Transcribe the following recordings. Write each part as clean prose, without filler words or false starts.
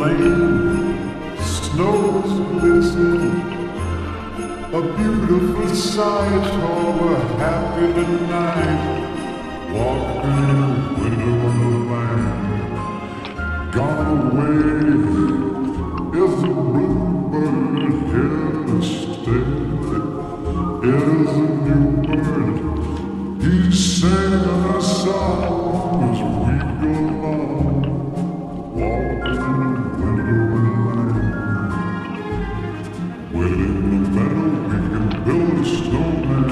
lane, snow's glistening, a beautiful sight. Oh, we're happy tonight, walking in a winter wonderland. Gone away is a bluebird, here to stay is a new bird. He's singing a song as we go along, walking in a winter wonderland. Well, in the meadow we can build a snowman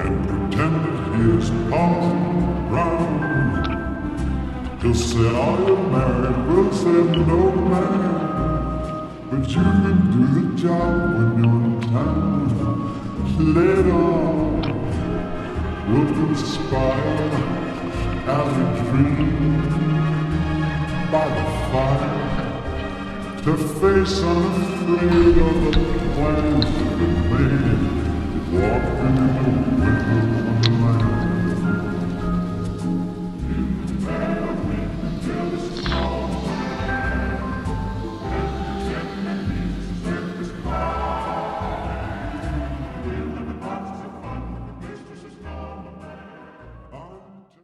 and pretend that he is Parson Brown. He'll say, are you married? We'll say, no, man. But you can do the job when you're in town. Later on, we'll conspire as a dream by the fire to face unafraid of the plans that we made, walking in the winter.